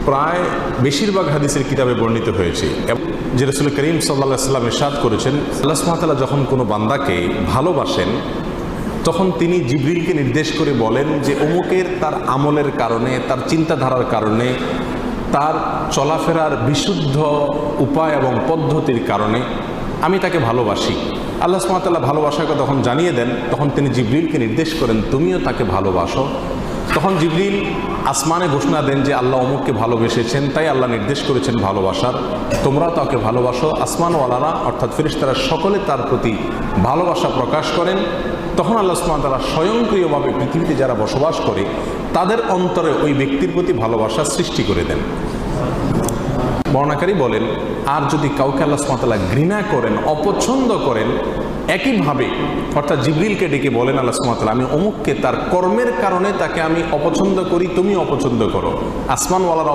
প্রায় বেশিরভাগ হাদিসের কিতাবে বর্ণিত হয়েছে যে রাসূল করিম সাল্লাল্লাহু আলাইহি ওয়াসাল্লাম ইরশাদ করেছেন, আল্লাহ সুবহানাহু ওয়া তাআলা যখন কোনো বান্দাকে ভালোবাসেন তখন তিনি জিবরিলকে নির্দেশ করে বলেন যে অমুকের তার আমলের কারণে, তার চিন্তাধারার কারণে, তার চলাফেরার বিশুদ্ধ উপায় এবং পদ্ধতির কারণে আমি তাকে ভালোবাসি। আল্লাহ সুবহানাহু ওয়া তাআলা ভালোবাসাকে তখন জানিয়ে দেন, তখন তিনি জিবরিলকে নির্দেশ করেন তুমিও তাকে ভালোবাসো। তখন জিবরিল আসমানে ঘোষণা দেন যে আল্লাহ অমুককে ভালোবেসেছেন, তাই আল্লাহ নির্দেশ করেছেন ভালোবাসার, তোমরা তাকে ভালোবাসো। আসমানওয়ালারা অর্থাৎ ফেরেশতারা সকলে তার প্রতি ভালোবাসা প্রকাশ করেন। তখন আল্লাহ সুবহানাহু ওয়া তাআলা স্বয়ংক্রিয়ভাবে পৃথিবীতে যারা বসবাস করে তাদের অন্তরে ওই ব্যক্তির প্রতি ভালোবাসা সৃষ্টি করে দেন। বর্ণাকারী বলেন, আর যদি কাউকে আল্লাহ সুবহানাহু ওয়া তাআলা ঘৃণা করেন, অপছন্দ করেন, একইভাবে অর্থাৎ জিবরিলকে ডেকে বলেন আল্লাহ সুবহানাহু ওয়া তাআলা আমি অমুককে তার কর্মের কারণে তাকে আমি অপছন্দ করি, তুমি অপছন্দ করো। আসমানওয়ালারা